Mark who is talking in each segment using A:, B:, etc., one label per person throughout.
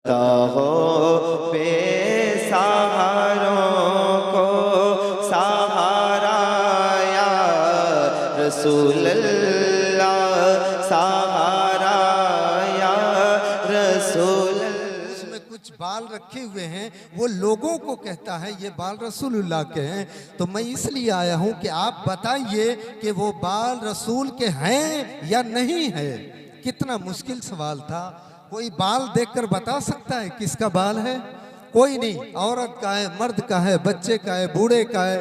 A: हो बेसहारों को सहारा या रसूल अल्लाह, सहारा या रसूल।
B: इसमें कुछ बाल रखे हुए हैं, वो लोगों को कहता है ये बाल रसूलुल्लाह के हैं। तो मैं इसलिए आया हूं कि आप बताइए कि वो बाल रसूल के हैं या नहीं है। कितना मुश्किल सवाल था। कोई बाल देखकर बता सकता है किसका बाल है? कोई नहीं। औरत का है, मर्द का है, बच्चे का है, बूढ़े का है,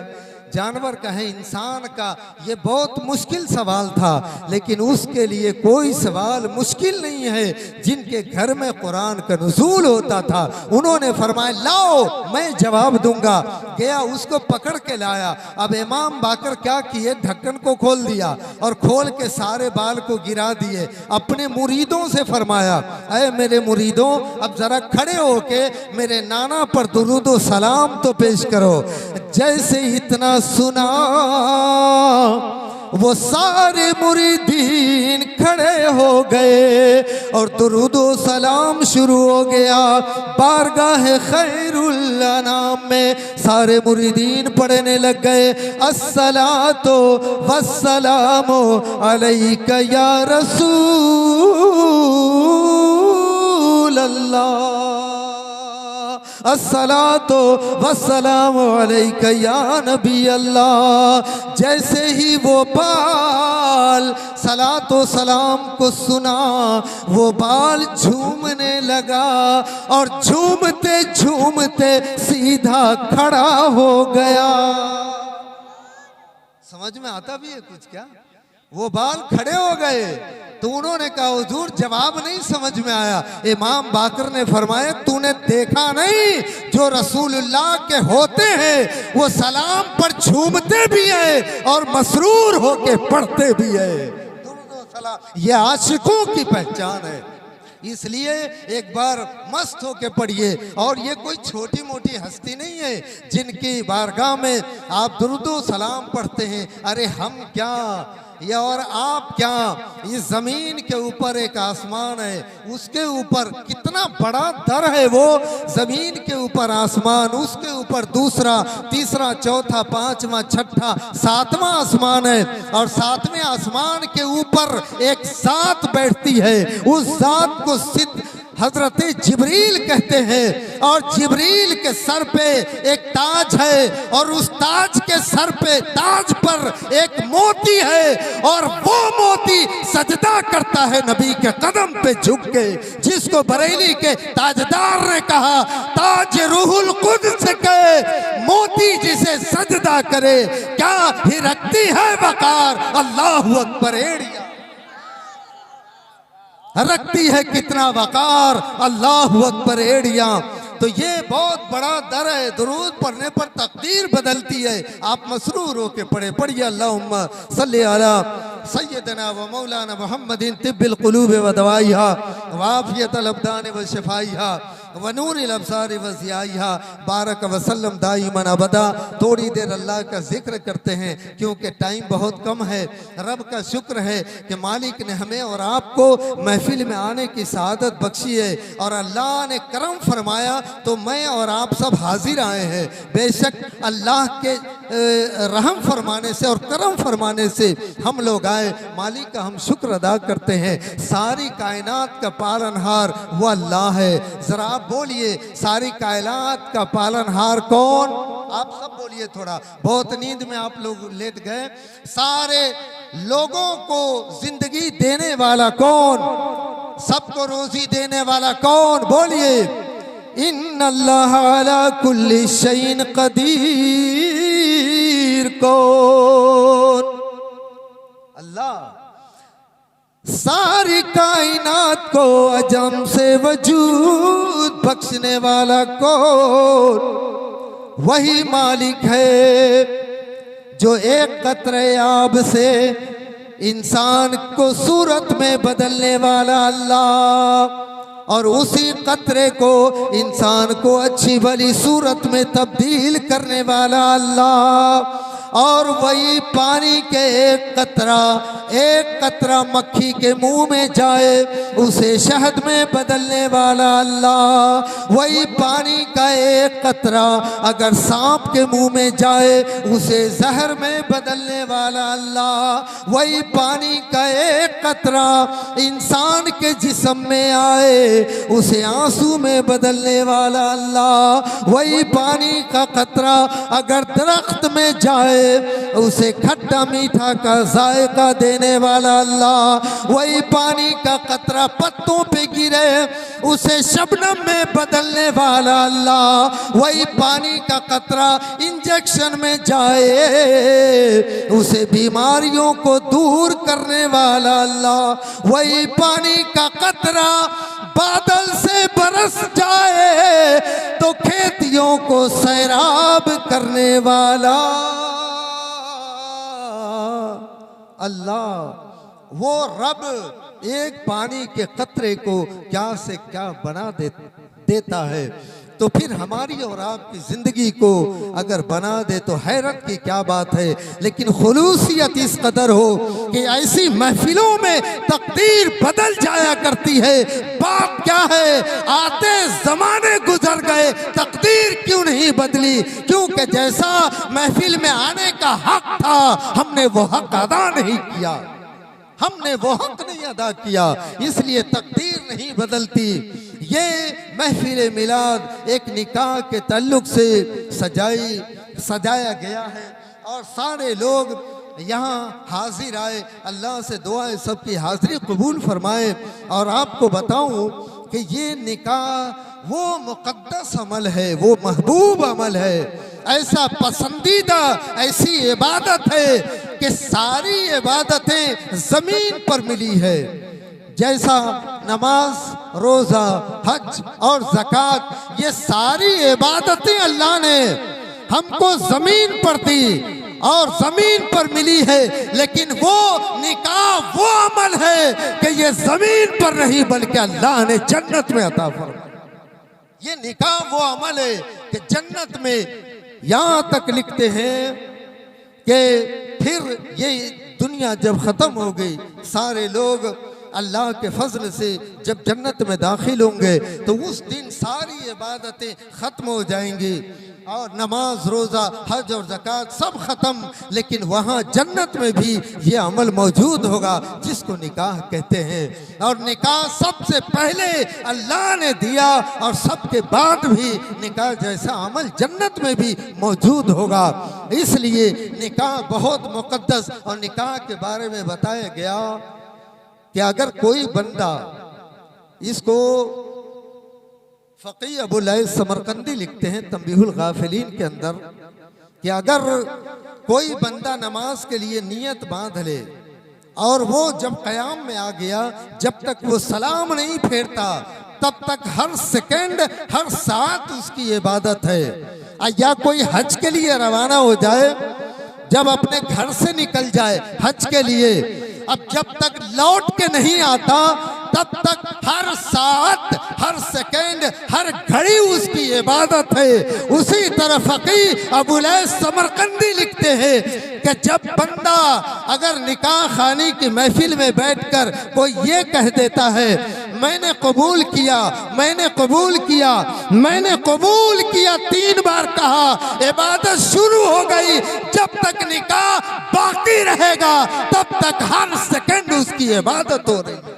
B: जानवर का है, इंसान का। ये बहुत मुश्किल सवाल था, लेकिन उसके लिए कोई सवाल मुश्किल नहीं है। जिनके घर में कुरान का नुज़ूल होता था उन्होंने फरमाया लाओ मैं जवाब दूंगा। गया, उसको पकड़ के लाया। अब इमाम बाकर क्या किए, ढक्कन को खोल दिया और खोल के सारे बाल को गिरा दिए। अपने मुरीदों से फरमाया अरे मेरे मुरीदों, अब जरा खड़े होके मेरे नाना पर दुरूद व सलाम तो पेश करो। जैसे इतना सुना वो सारे मुरीदीन खड़े हो गए और दुरूद व सलाम शुरू हो गया। बारगाह खैरुल अनाम में सारे मुरीदीन पढ़ने लग गए अस्सलातो वस्सलामो अलैका या रसूल अल्लाह, अस्सलातो वस्सलामु अलैका या नबी अल्लाह। जैसे ही वो बाल सलातो सलाम को सुना, वो बाल झूमने लगा और झूमते झूमते सीधा खड़ा हो गया। समझ में आता भी है कुछ क्या? वो बाल खड़े हो गए तो उन्होंने कहा हुजूर जवाब नहीं समझ में आया। इमाम बाकर ने फरमाया तूने देखा नहीं, जो रसूलुल्लाह के होते हैं वो सलाम पर झूमते भी हैं और मसरूर होके पढ़ते भी हैं। ये आशिकों की पहचान है। इसलिए एक बार मस्त होके पढ़िए। और ये कोई छोटी मोटी हस्ती नहीं है जिनकी बारगाह में आप दुरूद व सलाम पढ़ते हैं। अरे हम क्या, ये और आप क्या, इस जमीन के ऊपर एक आसमान है, उसके ऊपर कितना बड़ा दर है। वो जमीन के ऊपर आसमान, उसके ऊपर दूसरा, तीसरा, चौथा, पांचवा, छठा, सातवां आसमान है। और सातवें आसमान के ऊपर एक जात बैठती है। उस जात को सिद्ध हजरत जिब्रील कहते हैं। और जिब्रील के सर पे एक ताज है और उस ताज के सर पे, ताज पर एक मोती है और वो मोती सजदा करता है नबी के कदम पे झुक के। जिसको बरेली के ताजदार ने कहा ताज रूहुल कुद्स के मोती जिसे सजदा करे क्या ही रखती है वकार। अल्लाहु अकबर, एड़िया रखती है कितना वकार। अल्लाहु अकबर, एड़िया। तो ये बहुत बड़ा दर है। दुरूद पढ़ने पर तकदीर बदलती है। आप मसरूर होके पढ़े, पढ़िए अल्लाहुम्मा सल्ली अला सय्यदना व मौलाना मुहम्मदिन तिब्बिल कुलूब व दवाइहा व आफियतल अब्दान व शिफाइहा व नूरिल अब्सार व ज़ियाइहा बारक व सल्लम दाइमन अबदा। थोड़ी देर अल्लाह का जिक्र करते हैं क्योंकि टाइम बहुत कम है। रब का शुक्र है कि मालिक ने हमें और आपको महफिल में आने की सआदत बख्शी है और अल्लाह ने करम फरमाया तो मैं और आप सब हाजिर आए हैं। बेशक अल्लाह के रहम फरमाने से और करम फरमाने से हम लोग आए। मालिक का हम शुक्र अदा करते हैं। सारी कायनात का पालनहार वो अल्लाह है। जरा आप बोलिए सारी कायनात का पालनहार कौन? आप सब बोलिए थोड़ा, बहुत नींद में आप लोग लेट गए। सारे लोगों को जिंदगी देने वाला कौन? सबको रोजी देने वाला कौन? बोलिए इन्नल्लाह अला कुल्ली शैइन कदीर कौन? अल्लाह। सारी कायनात को अजम से वजूद बख्शने वाला कौन? वही मालिक है जो एक कतरे आब से इंसान को सूरत में बदलने वाला अल्लाह और उसी कतरे को इंसान को अच्छी भली सूरत में तब्दील करने वाला अल्लाह। और वही पानी के एक कतरा एक कतरा मक्खी के मुंह में जाए उसे शहद में बदलने वाला अल्लाह, वही पानी का एक कतरा अगर सांप के मुंह में जाए उसे जहर में बदलने वाला अल्लाह, वही पानी का एक कतरा इंसान के जिस्म में आए उसे आंसू में बदलने वाला अल्लाह, वही पानी का कतरा अगर दरख्त में जाए उसे खट्टा मीठा का जायका देने वाला अल्लाह, वही पानी का कतरा पत्तों पे गिरे उसे शबनम में बदलने वाला अल्लाह, वही पानी का कतरा इंजेक्शन में जाए उसे बीमारियों को दूर करने वाला अल्लाह, वही पानी का कतरा बादल से बरस जाए तो खेतियों को सैराब करने वाला अल्लाह, वो रब एक पानी के कतरे को क्या से क्या बना देता है, तो फिर हमारी और आपकी ज़िंदगी को अगर बना दे तो हैरत की क्या बात है। लेकिन खुलूसियत इस कदर हो कि ऐसी महफिलों में तकदीर बदल जाया करती है। बात क्या है, आते ज़माने गुजर गए, तकदीर क्यों नहीं बदली? क्योंकि जैसा महफिल में आने का हक था हमने वो हक अदा नहीं किया, हमने वो हक नहीं अदा किया, इसलिए तकदीर नहीं बदलती। ये महफिल मिलाद एक निकाह के ताल्लुक से सजाया गया है और सारे लोग यहाँ हाजिर आए। अल्लाह से दुआ है सबकी हाजिरी कबूल फरमाए। और आपको बताऊं कि ये निकाह वो मुक़द्दस अमल है, वो महबूब अमल है, ऐसा पसंदीदा, ऐसी इबादत है कि सारी इबादतें ज़मीन पर मिली है। जैसा नमाज, रोज़ा, हज और ज़कात, ये सारी इबादतें अल्लाह ने हमको ज़मीन पर दी और ज़मीन पर मिली है, लेकिन वो निकाह वो अमल है कि ये ज़मीन पर नहीं बल्कि अल्लाह ने जन्नत में अता फरमाया। ये निकाह वो अमल है कि जन्नत में, यहाँ तक लिखते हैं कि फिर ये दुनिया जब ख़त्म हो गई, सारे लोग अल्लाह के फजल से जब जन्नत में दाखिल होंगे तो उस दिन सारी इबादतें ख़त्म हो जाएंगी और नमाज, रोज़ा, हज और ज़कात सब ख़त्म, लेकिन वहाँ जन्नत में भी ये अमल मौजूद होगा जिसको निकाह कहते हैं। और निकाह सबसे पहले अल्लाह ने दिया और सबके बाद भी निकाह जैसा अमल जन्नत में भी मौजूद होगा। इसलिए निकाह बहुत मुक़द्दस। और निकाह के बारे में बताया गया कि अगर कोई बंदा, इसको फ़क़ी अबू लैस समरकंदी लिखते हैं तंबीहुल गाफिलीन के अंदर, कि अगर कोई बंदा नमाज के लिए नियत बांध ले और वो जब क़याम में आ गया, जब तक वो सलाम नहीं फेरता तब तक हर सेकंड, हर साथ उसकी इबादत है। या कोई हज के लिए रवाना हो जाए, जब अपने घर से निकल जाए हज के लिए, अब जब तक लौट के नहीं आता तब तक हर साथ, हर सेकंड, हर घड़ी उसकी इबादत है। उसी तरह फ़क़ी अबू लैस समरकंदी लिखते हैं कि जब बंदा अगर निकाह खानी की महफिल में बैठकर कोई ये कह देता है, मैंने कबूल किया, मैंने कबूल किया, मैंने कबूल किया, 3 बार कहा, इबादत शुरू हो गई। जब तक निकाह बाकी रहेगा तब तक हर सेकंड उसकी इबादत हो रही है,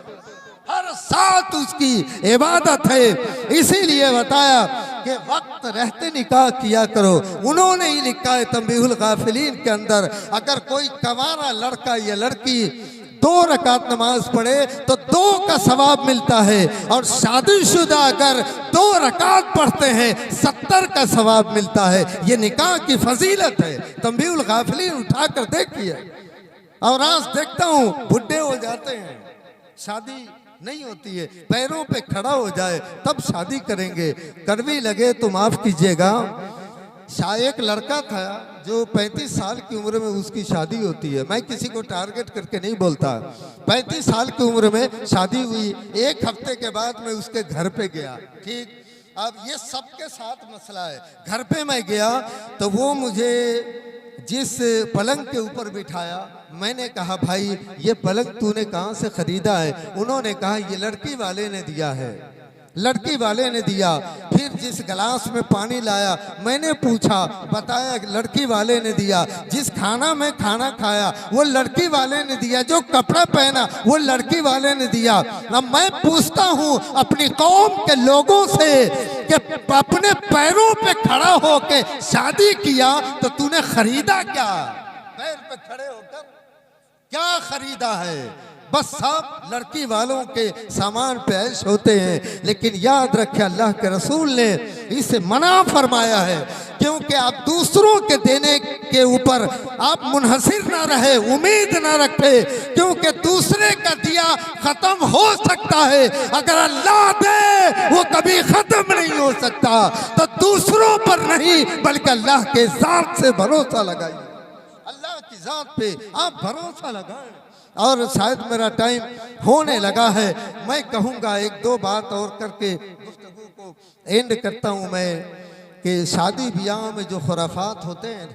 B: हर साथ उसकी इबादत है। इसीलिए बताया कि वक्त रहते निकाह किया करो। उन्होंने ही लिखा है तंबीहुल गाफिलीन के अंदर, अगर कोई कवारा लड़का या लड़की 2 रकात नमाज पढ़े तो 2 का सवाब मिलता है, और शादीशुदा अगर 2 रकात पढ़ते हैं 70 का सवाब मिलता है। ये निकाह की फजीलत है। तंबीहुल गाफिलीन उठाकर देखिए। और आज देखता हूँ बुढ़े हो जाते हैं, शादी नहीं होती है, पैरों पे खड़ा हो जाए तब शादी करेंगे। कड़वी लगे तो माफ कीजिएगा, एक लड़का था जो 35 साल की उम्र में उसकी शादी होती है। मैं किसी को टारगेट करके नहीं बोलता, 35 साल की उम्र में शादी हुई। 1 हफ्ते के बाद मैं उसके घर पे गया। ठीक, अब ये सबके साथ मसला है। घर पे मैं गया तो वो मुझे जिस पलंग के ऊपर बिठाया, मैंने कहा भाई ये पलंग तूने कहाँ से खरीदा है? उन्होंने कहा ये लड़की वाले ने दिया है, लड़की वाले ने दिया। फिर जिस गिलास में पानी लाया, मैंने पूछा, बताया लड़की वाले ने दिया। जिस खाना में खाना खाया वो लड़की वाले ने दिया। जो कपड़ा पहना वो लड़की वाले ने दिया। अब मैं पूछता हूँ अपनी कौम के लोगों से कि अपने पैरों पे खड़ा होके शादी किया तो तूने खरीदा क्या? पैर पे खड़े होकर क्या खरीदा है? बस सब लड़की वालों के सामान पे ऐश होते हैं। लेकिन याद रखे अल्लाह के रसूल ने इसे मना फरमाया है, क्योंकि आप दूसरों के देने के ऊपर आप मुनहसिर ना रहे, उम्मीद ना रखे, क्योंकि दूसरे का दिया खत्म हो सकता है, अगर अल्लाह दे वो कभी खत्म नहीं हो सकता। तो दूसरों पर नहीं बल्कि अल्लाह के जात से भरोसा लगाइए, अल्लाह की जात पे आप भरोसा लगाएं। और शायद मेरा टाइम होने लगा है, मैं कहूँगा एक दो बात और करके गुफ्तगू को एंड करता हूँ मैं, कि शादी ब्याह में जो खुराफात होते हैं,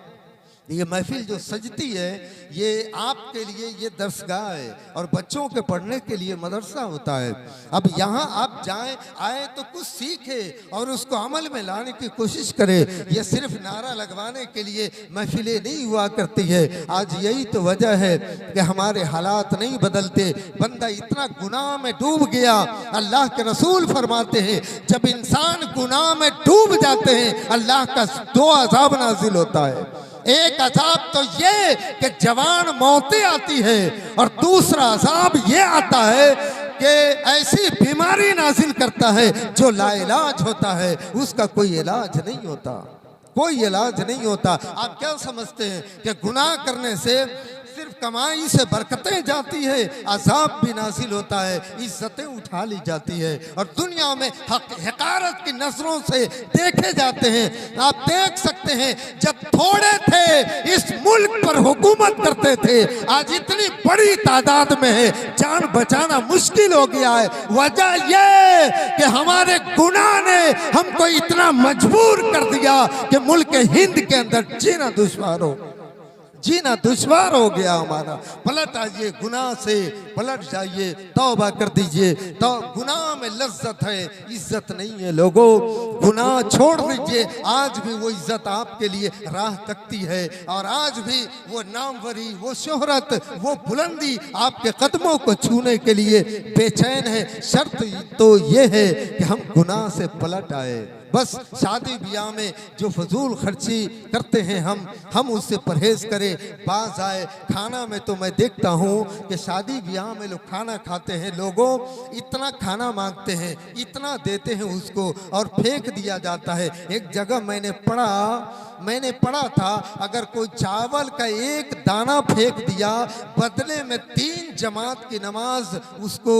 B: ये महफिल जो सजती है ये आपके लिए ये दरसगाह है और बच्चों के पढ़ने के लिए मदरसा होता है। अब यहाँ आप जाएं आए तो कुछ सीखे और उसको अमल में लाने की कोशिश करें। ये सिर्फ नारा लगवाने के लिए महफिलें नहीं हुआ करती है। आज यही तो वजह है कि हमारे हालात नहीं बदलते, बंदा इतना गुनाह में डूब गया। अल्लाह के रसूल फरमाते हैं जब इंसान गुनाह में डूब जाते हैं अल्लाह का दो अज़ाब नाजिल होता है। एक अजाब तो ये कि जवान मौतें आती है और दूसरा अजाब ये आता है कि ऐसी बीमारी नाजिल करता है जो लाइलाज होता है, उसका कोई इलाज नहीं होता, कोई इलाज नहीं होता। आप क्या समझते हैं कि गुनाह करने से सिर्फ कमाई से बरकतें जाती है? अजाब भी नाजिल होता है, इज्जतें उठा ली जाती है और दुनिया में हकारत की नजरों से देखे जाते हैं। आप देख सकते हैं जब थोड़े थे इस मुल्क पर हुकूमत करते थे, आज इतनी बड़ी तादाद में है, जान बचाना मुश्किल हो गया है। वजह यह कि हमारे गुनाह ने हमको इतना मजबूर कर दिया कि मुल्क हिंद के अंदर जीना दुश्वार हो गया हमारा। पलट आइए, गुनाह से पलट जाइए, तौबा कर दीजिए। तो गुनाह में लज्जत है, इज्जत नहीं है। लोगों गुनाह छोड़ दीजिए, आज भी वो इज्जत आपके लिए राह तकती है और आज भी वो नामवरी, वो शोहरत, वो बुलंदी आपके कदमों को छूने के लिए बेचैन है। शर्त तो ये है कि हम गुनाह से पलट आए। बस शादी ब्याह में जो फजूल खर्ची करते हैं हम उससे परहेज करें, बाज आए। खाना में तो मैं देखता हूँ कि शादी ब्याह में लोग खाना खाते हैं, लोगों इतना खाना मांगते हैं, इतना देते हैं उसको और फेंक दिया जाता है। एक जगह मैंने पढ़ा था अगर कोई चावल का एक दाना फेंक दिया बदले में 3 जमात की नमाज उसको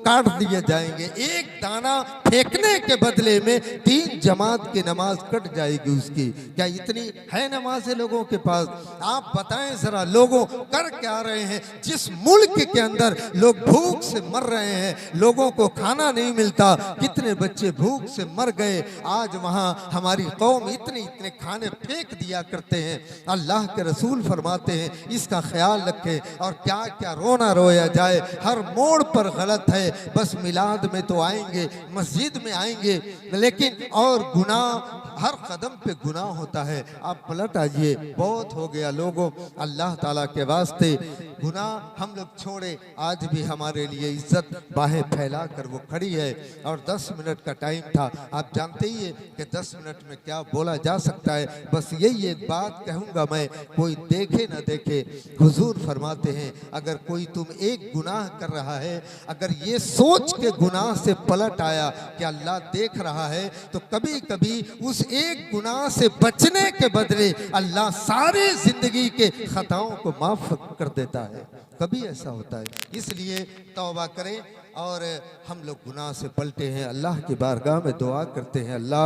B: काट दिए जाएंगे। एक दाना फेंकने के बदले में 3 जमात की नमाज कट जाएगी उसकी। क्या इतनी है नमाजें लोगों के पास? आप बताएं जरा, लोगों कर क्या रहे हैं? जिस मुल्क के अंदर लोग भूख से मर रहे हैं, लोगों को खाना नहीं मिलता, कितने बच्चे भूख से मर गए। आज वहाँ हमारी कौम इतने खाने फेंक दिया करते हैं। अल्लाह के रसूल फरमाते हैं इसका ख्याल रखें। और क्या क्या रोना रोया जाए, हर मोड़ पर गलत है। बस मिलाद में तो आएंगे, मस्जिद में आएंगे, लेकिन और गुनाह हर कदम पे गुनाह होता है। आप पलट आइए, बहुत हो गया लोगों। अल्लाह ताला के वास्ते गुनाह हम लोग छोड़े। आज भी हमारे लिए इज्जत बाहें फैला कर वो खड़ी है। और 10 मिनट का टाइम था, आप जानते ही है कि 10 मिनट में क्या बोला जा सकता है। बस यही एक बात कहूँगा मैं, कोई देखे न देखे, हुजूर फरमाते हैं अगर कोई तुम एक गुनाह कर रहा है, अगर ये सोच के गुनाह से पलट आया कि अल्लाह देख रहा है, तो कभी कभी उस एक गुनाह से बचने के बदले अल्लाह सारी जिंदगी के खताओं को माफ कर देता है। कभी ऐसा होता है। इसलिए तौबा करें और हम लोग गुनाह से पलटे हैं, अल्लाह की बारगाह में दुआ करते हैं, अल्लाह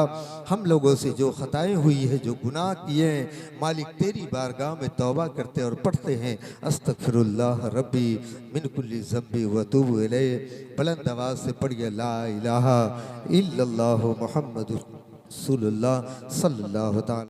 B: हम लोगों से जो खताएं हुई है, जो गुनाह किए हैं, मालिक तेरी बारगाह में तौबा करते और पढ़ते हैं अस्तगफिरुल्लाह रब्बी मिन कुल्ली ज़ंबी व अतूबु इलैह। बुलंद आवाज़ से पढ़िए ला इलाहा इल्लल्लाहु मुहम्मदुर रसूलुल्लाह सल्लल्लाहु तआला।